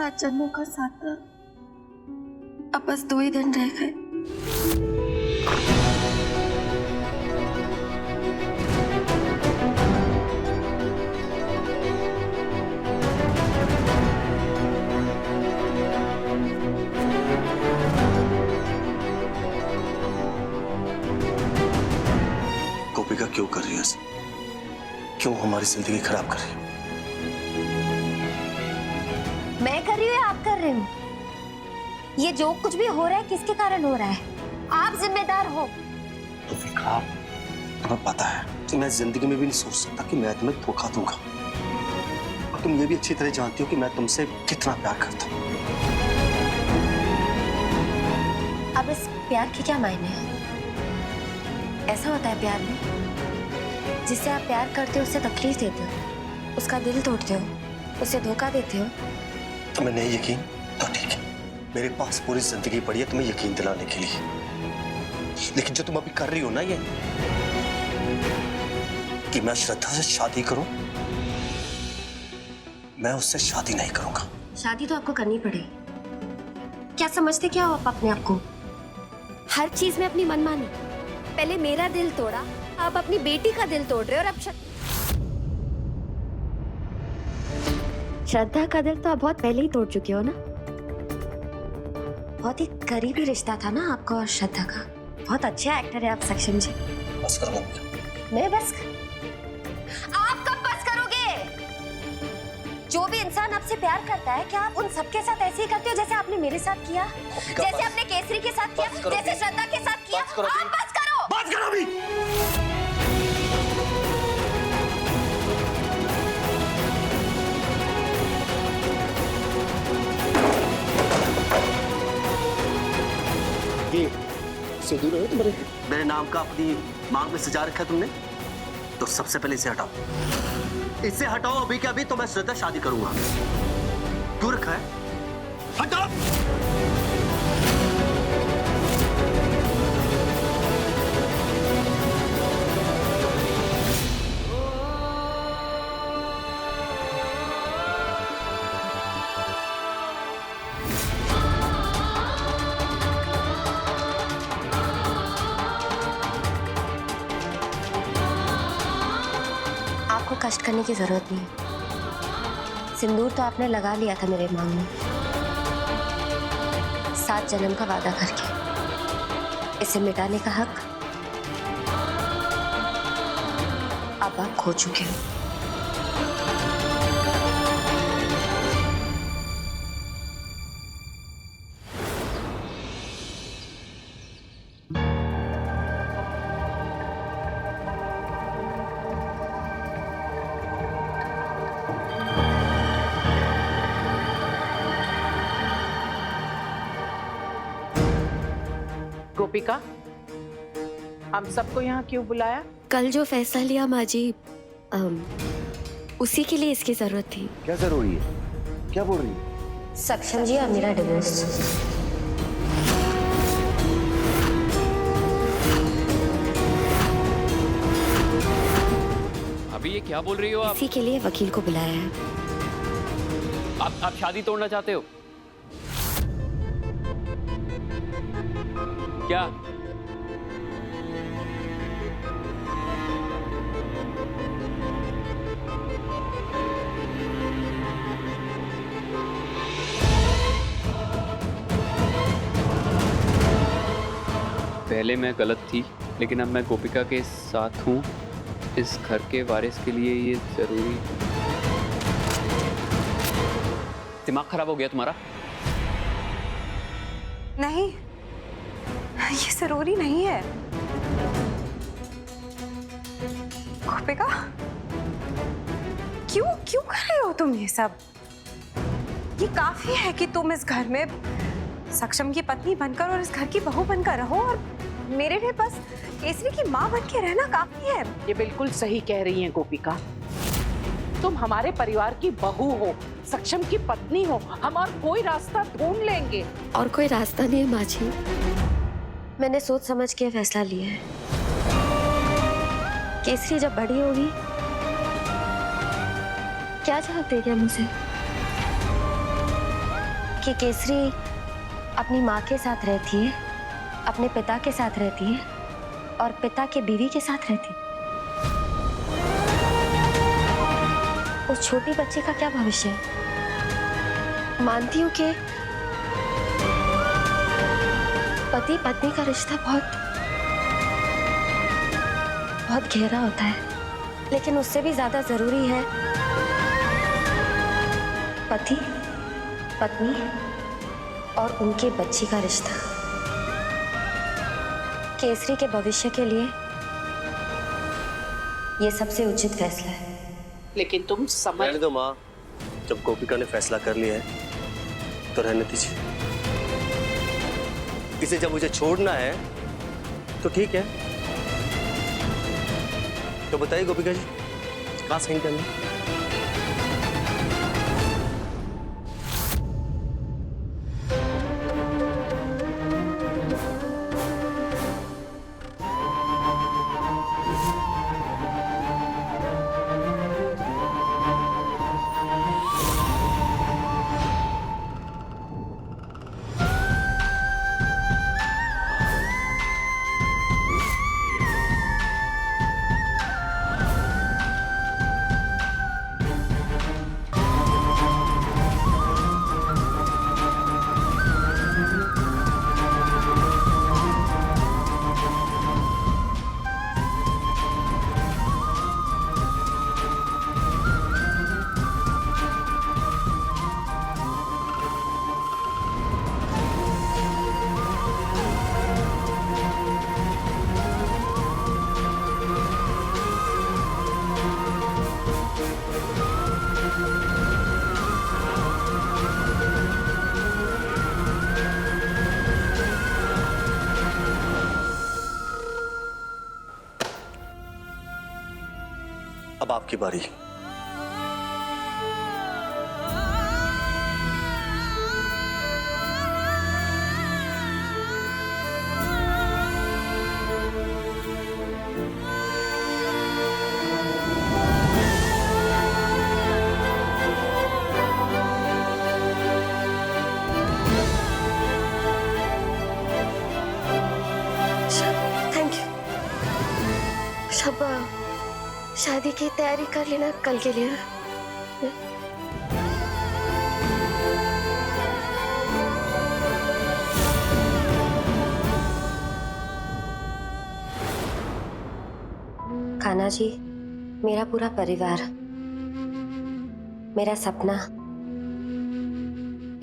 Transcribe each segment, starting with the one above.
7 जन्मों का साथ था, अब बस 2 ही दिन रह गए। गोपिका क्यों कर रही है ऐसा? क्यों हमारी जिंदगी खराब कर रही है? मैं कर रही हूँ या आप कर रहे हो? ये जो कुछ भी हो रहा है किसके कारण हो रहा है? आप जिम्मेदार हो। गोपिका, तुम्हें पता है कि मैं जिंदगी में भी नहीं सोच सकता कि मैं तुम्हें धोखा दूंगा, और तुम ये भी अच्छी तरह जानती हो कि मैं तुमसे कितना प्यार करता हूँ। अब इस प्यार के क्या मायने हैं? ऐसा होता है प्यार में, जिससे आप प्यार करते हो उससे तकलीफ देते हो, उसका दिल तोड़ते हो, उसे धोखा देते हो। तुम्हें नहीं यकीन तो ठीक है, मेरे पास पूरी जिंदगी पड़ी है तुम्हें यकीन दिलाने के लिए, लेकिन जो तुम अभी कर रही हो ना, ये कि मैं श्रद्धा से शादी करूं, मैं उससे शादी नहीं करूंगा। शादी तो आपको करनी पड़ेगी। क्या समझते क्या हो आप अपने आप को? हर चीज में अपनी मनमानी। पहले मेरा दिल तोड़ा, आप अपनी बेटी का दिल तोड़ रहे हो, और अब श्रद्धा का दिल तो आप बहुत पहले ही तोड़ चुके हो ना। बहुत ही करीबी रिश्ता था ना आपका और श्रद्धा का। बहुत अच्छा एक्टर है आप सक्षम जी। बस करो। मैं बस? आप कब बस करोगे? जो भी इंसान आपसे प्यार करता है, क्या आप उन सबके साथ ऐसे ही करते हो जैसे आपने मेरे साथ किया, जैसे आपने केसरी के साथ किया, जैसे श्रद्धा के साथ किया? आप बस करो। बात करो अभी। ये सिंदूर है तुम्हारे? मेरे नाम का अपनी मांग में सजा रखा है तुमने, तो सबसे पहले इसे हटाओ। इसे हटाओ अभी के अभी, तो मैं श्रद्धा शादी करूंगा। क्यों रखा है? हटाओ। आपको कष्ट करने की जरूरत नहीं। सिंदूर तो आपने लगा लिया था मेरे मांग में, 7 जन्म का वादा करके। इसे मिटाने का हक अब आप खो चुके हो। गोपिका, हम सबको यहाँ क्यों बुलाया? कल जो फैसला लिया माँ जी, उसी के लिए इसकी जरूरत थी। क्या जरूरी है? क्या बोल रही है? सक्षम जी और मेरा डिवोर्स। अभी ये क्या बोल रही हो आप? इसी के लिए वकील को बुलाया है। आप शादी तोड़ना चाहते हो क्या? पहले मैं गलत थी, लेकिन अब मैं गोपिका के साथ हूँ। इस घर के वारिस के लिए ये जरूरी। दिमाग खराब हो गया तुम्हारा? नहीं, ये जरूरी नहीं है। गोपिका, क्यों क्यों कर रहे हो तुम ये सब? ये काफी है कि तुम इस घर में सक्षम की पत्नी बनकर और इस घर की बहू बनकर रहो, और मेरे लिए बस केसरी की माँ बन के रहना काफी है। ये बिल्कुल सही कह रही हैं गोपिका। तुम हमारे परिवार की बहू हो, सक्षम की पत्नी हो, हम और कोई रास्ता ढूंढ लेंगे। और कोई रास्ता नहीं है माँ जी। मैंने सोच समझ के फैसला लिया है। केसरी जब बड़ी होगी, क्या जवाब देगा मुझे? कि केसरी अपनी माँ के साथ रहती है, अपने पिता के साथ रहती है और पिता के बीवी के साथ रहती है। उस छोटी बच्ची का क्या भविष्य है? मानती हूँ कि पति पत्नी का रिश्ता बहुत गहरा होता है, लेकिन उससे भी ज्यादा जरूरी है पति पत्नी और उनके बच्ची का रिश्ता। केसरी के भविष्य के लिए यह सबसे उचित फैसला है। लेकिन तुम समझ। रहने दो माँ, जब गोपिका ने फैसला कर लिया है तो रहने दीजिए। इसे जब मुझे छोड़ना है तो ठीक है। तो बताइए गोपिका जी, कहाँ साइन करना है? अब आपकी बारी। Thank you. शब्बा, शादी की तैयारी कर लेना कल के लिए। खाना जी, मेरा पूरा परिवार, मेरा सपना,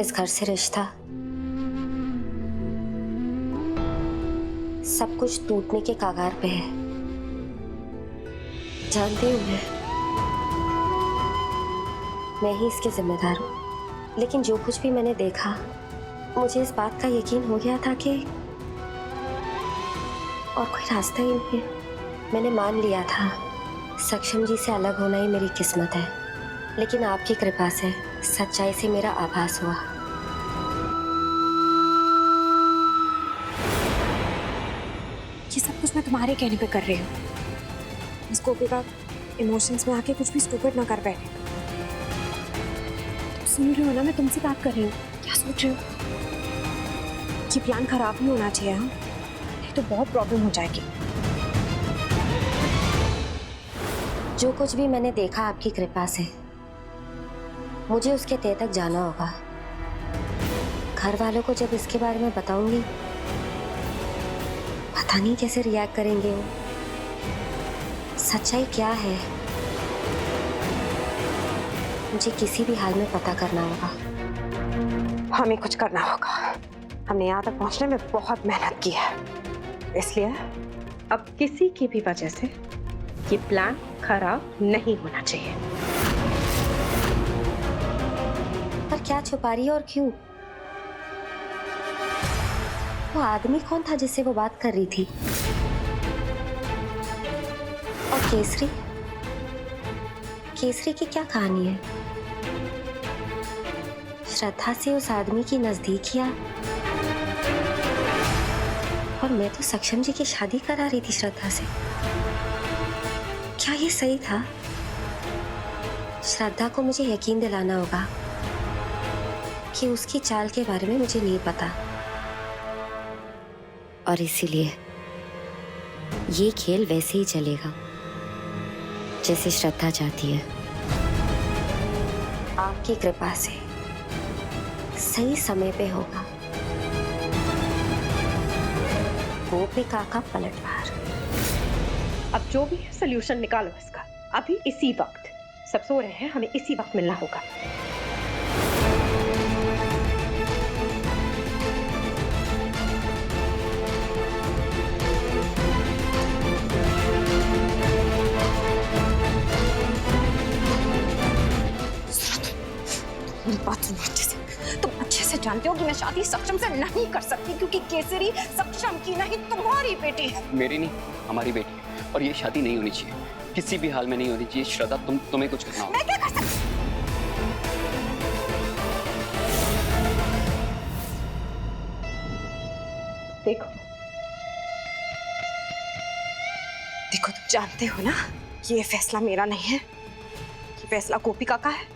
इस घर से रिश्ता, सब कुछ टूटने के कगार पे है। जानती हूँ मैं ही इसके जिम्मेदार हूँ, लेकिन जो कुछ भी मैंने देखा, मुझे इस बात का यकीन हो गया था कि और कोई रास्ता ही नहीं है। मैंने मान लिया था सक्षम जी से अलग होना ही मेरी किस्मत है, लेकिन आपकी कृपा से सच्चाई से मेरा आभास हुआ। ये सब कुछ मैं तुम्हारे कहने पे कर रही हूँ। इस गोपिका इमोशंस में आके कुछ भी स्टूपिड ना कर बैठे। तुम सुन रही हो ना, मैं तुमसे बात कर रही हूँ। क्या सोच रही हो? ये प्लान खराब नहीं होना चाहिए, हाँ? नहीं तो बहुत प्रॉब्लम हो जाएगी। जो कुछ भी मैंने देखा आपकी कृपा से, मुझे उसके तह तक जाना होगा। घर वालों को जब इसके बारे में बताऊंगी, पता नहीं कैसे रिएक्ट करेंगे वो। सच्चाई क्या है मुझे किसी भी हाल में पता करना होगा। हमें कुछ करना होगा। हमने यहाँ तक पहुँचने में बहुत मेहनत की है, इसलिए अब किसी की भी वजह से ये प्लान खराब नहीं होना चाहिए। पर क्या छुपा रही है और क्यों? वो आदमी कौन था जिससे वो बात कर रही थी? और केसरी, केसरी की क्या कहानी है? श्रद्धा से उस आदमी की नजदीकियां, और मैं तो सक्षम जी की शादी करा रही थी श्रद्धा से। क्या ये सही था? श्रद्धा को मुझे यकीन दिलाना होगा कि उसकी चाल के बारे में मुझे नहीं पता, और इसीलिए ये खेल वैसे ही चलेगा जैसे श्रद्धा चाहती है। आपकी कृपा से सही समय पे होगा गोपिका का पलटवार। अब जो भी है सोल्यूशन निकालो इसका, अभी इसी वक्त। सब सो रहे हैं, हमें इसी वक्त मिलना होगा। बात सुनो अच्छे से। तुम अच्छे से जानते हो कि मैं शादी सक्षम से नहीं कर सकती, क्योंकि केसरी सक्षम की नहीं तुम्हारी बेटी है। मेरी नहीं, हमारी बेटी है, और ये शादी नहीं होनी चाहिए, किसी भी हाल में नहीं होनी चाहिए। श्रद्धा, तुम्हें कुछ करना होगा। मैं क्या कर सकती? देखो देखो, तुम जानते हो ना, ये फैसला मेरा नहीं है, ये फैसला गोपिका का है,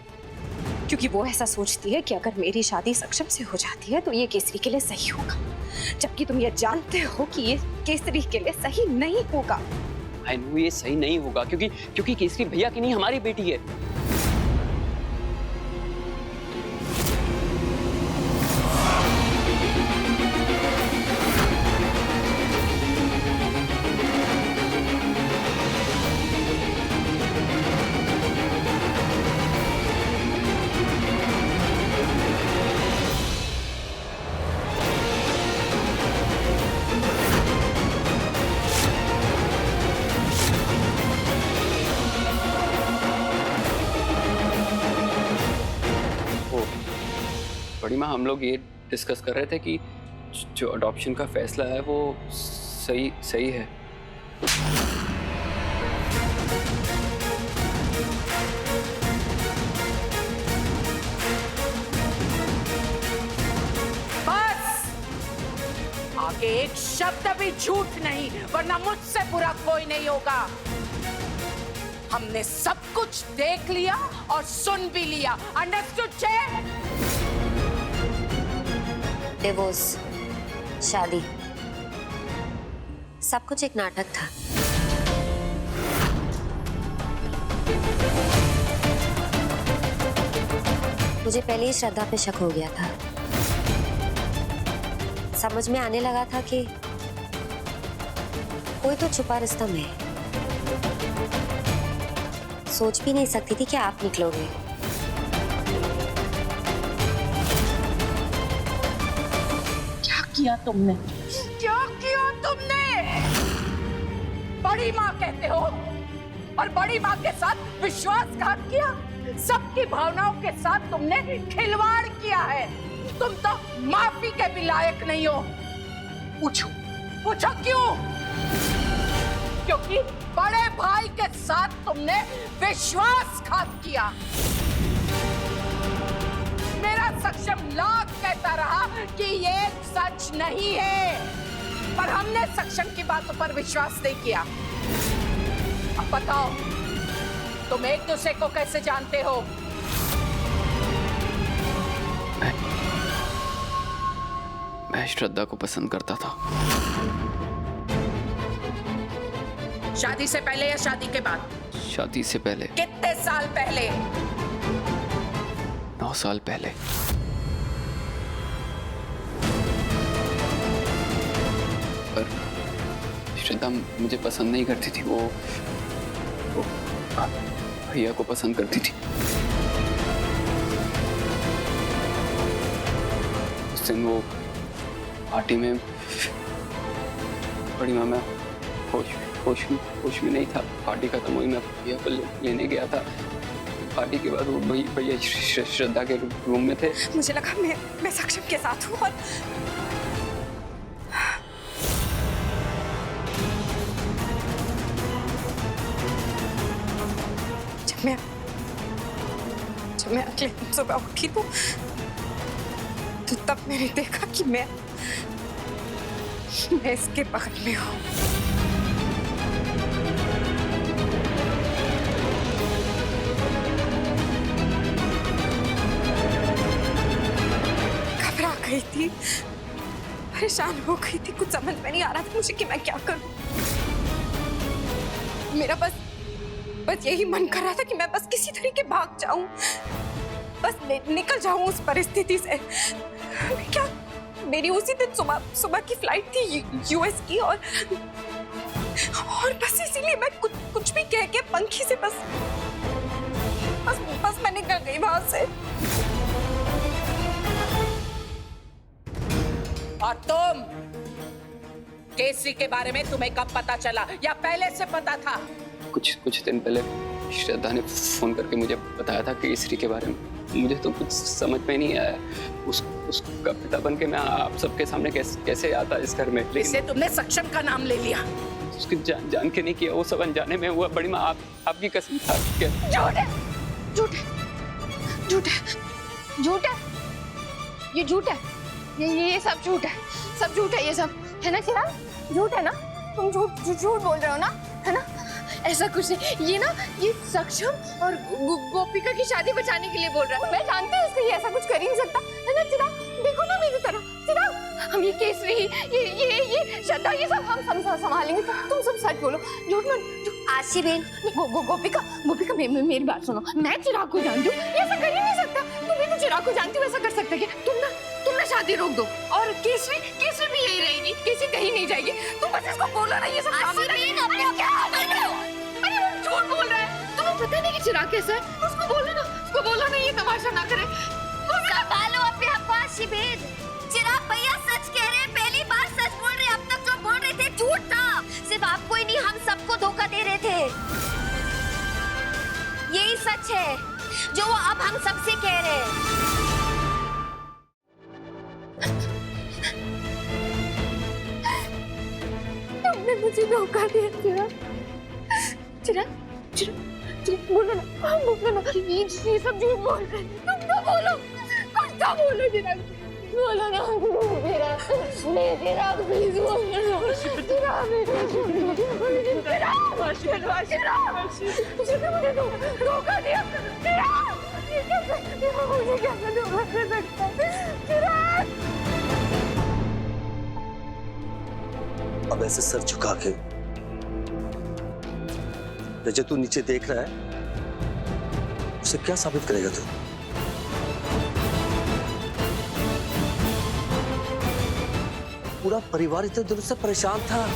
क्योंकि वो ऐसा सोचती है कि अगर मेरी शादी सक्षम से हो जाती है तो ये केसरी के लिए सही होगा, जबकि तुम ये जानते हो कि ये केसरी के लिए सही नहीं होगा। आई नो ये सही नहीं होगा, क्योंकि केसरी भैया की नहीं, हमारी बेटी है। बड़ी माँ, हम लोग ये डिस्कस कर रहे थे कि जो अडॉप्शन का फैसला है वो सही है। बस आगे एक शब्द भी झूठ नहीं, वरना मुझसे बुरा कोई नहीं होगा। हमने सब कुछ देख लिया और सुन भी लिया। अंडरस्टूड छे? डिवोर्स, शादी, सब कुछ एक नाटक था। मुझे पहले ही श्रद्धा पे शक हो गया था। समझ में आने लगा था कि कोई तो छुपा रिश्ता में है। सोच भी नहीं सकती थी कि आप निकलोगे। किया तुमने? क्या किया तुमने? बड़ी माँ कहते हो, और बड़ी माँ के साथ विश्वासघात किया। सबकी भावनाओं के साथ तुमने खिलवाड़ किया है। तुम तो माफी के भी लायक नहीं हो। पूछो क्यों? क्योंकि बड़े भाई के साथ तुमने विश्वासघात किया। मेरा सक्षम लाख कहता रहा कि ये सच नहीं है, पर हमने सक्षम की बातों पर विश्वास नहीं किया। अब बताओ, तुम एक दूसरे को कैसे जानते हो? मैं श्रद्धा को पसंद करता था। शादी से पहले या शादी के बाद? शादी से पहले। कितने साल पहले? 9 साल पहले। पर श्रद्धा मुझे पसंद नहीं करती थी, वो भैया को पसंद करती थी। उस दिन वो पार्टी में बड़ी माँ, मैं होश में नहीं था। पार्टी खत्म हुई, मैं भैया को लेने गया था। पार्टी के बाद वो भैया श्रद्धा के रूम में थे। मुझे लगा मैं सक्षम के साथ हूँ, और जब मैं अगले दिन सुबह उठी तो तब मैंने देखा कि मैं इसके बगल में हूँ। थी, परेशान हो गई थी, कुछ समझ में नहीं आ रहा था मुझे कि मैं क्या करूं। मेरा बस यही मन कर रहा था कि मैं बस किसी तरीके भाग जाऊं, बस निकल जाऊं उस परिस्थिति से। क्या मेरी उसी दिन सुबह की फ्लाइट थी यूएस की, और बस इसीलिए मैं कुछ भी कह के पंखी से बस मैं निकल गई वहां से। और तुम, केसरी के बारे में तुम्हें कब पता चला या पहले से पता था? कुछ दिन पहले श्रद्धा ने फोन करके मुझे बताया था केसरी के बारे में। मुझे तो कुछ समझ में नहीं आया, उसका पिता बन के मैं आप सबके सामने कैसे आता इस घर में। इससे तुमने सक्षम का नाम ले लिया। उसकी जान के नहीं किया, वो सब अनजाने में हुआ। बड़ी माँ आपकी कसम था। झूठ है, झूठ है, झूठ है, झूठ है, ये झूठ है, ये सब झूठ है, सब झूठ है, ये सब है ना चिराग? झूठ है ना? तुम झूठ बोल रहे हो ना, है ना? ऐसा कुछ नहीं, ये ना ये सक्षम और गोपिका की शादी बचाने के लिए बोल रहा है। मैं जानती हूँ ये ऐसा कुछ कर ही नहीं सकता, है ना चिराग? देखो ना मेरी तरफ, चिराग, हम ये केसरी, ये श्रद्धा, ये सब हम संभालेंगे। तुम सब सच बोलो, झूठ मत। आशी बेन, गोपिका मेरी बात सुनो। मैं चिराग को जानती हूँ, ये ऐसा कर ही नहीं सकता। तुम भी तो चिराग को जानती हो, ऐसा कर सकते क्या? तुम ना शादी रोक दो, और केसरी भी यही रहेगी, केसरी कहीं नहीं जाएगी। तुम बस इसको बोलो ना, ये सब अरे वो झूठ बोल रहा है। तुम्हें पता नहीं कि चिराग कैसा है? उसको बोलो ना ये तमाशा ना करे। संभालो अपने आप को आशी बेन। चिराग भैया सच कह रहे हैं, पहली बार सच बोल रहे हैं। अब तक जो बोल रहे थे झूठ था। सिर्फ आपको ही नहीं, हम सबको धोखा दे रहे थे। यही सच है जो वो अब हम सबसे कह रहे हैं। तुमने मुझे धोखा दिया चिराग, बोलो ना, बोलो ना, ये सब झूठ बोल रहे हैं। तुम तो बोलो, कुछ तो बोलो चिराग, बोलो ना चिराग, प्लीज बोलो ना चिराग, मुझे धोखा दिया चिराग, मुझे कैसे धोखा दे सकता है चिराग? अब ऐसे सर झुका के जो तू नीचे देख रहा है, उसे क्या साबित करेगा तू? पूरा परिवार इतने दिनों से परेशान था।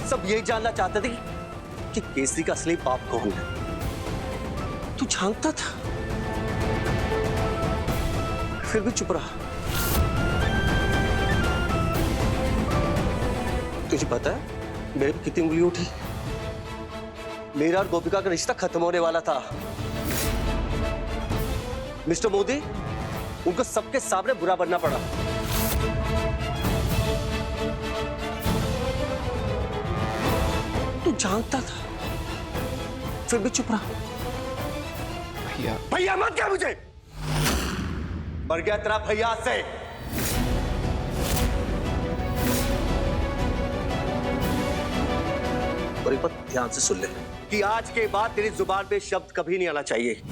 सब यही जानना चाहते थे कि केसरी का असली बाप कौन है। तू जानता था, फिर भी चुप रहा। तुझे पता है मेरे पे कितनी उंगली उठी? मेरा और गोपिका का रिश्ता खत्म होने वाला था। मिस्टर मोदी, उनको सबके सामने बुरा बनना पड़ा। तू जानता था, फिर भी चुप रहा। भैया मत क्या मुझे, मर गया तेरा भैया से। और एक बात ध्यान से सुन ले कि आज के बाद तेरी जुबान पे शब्द कभी नहीं आना चाहिए।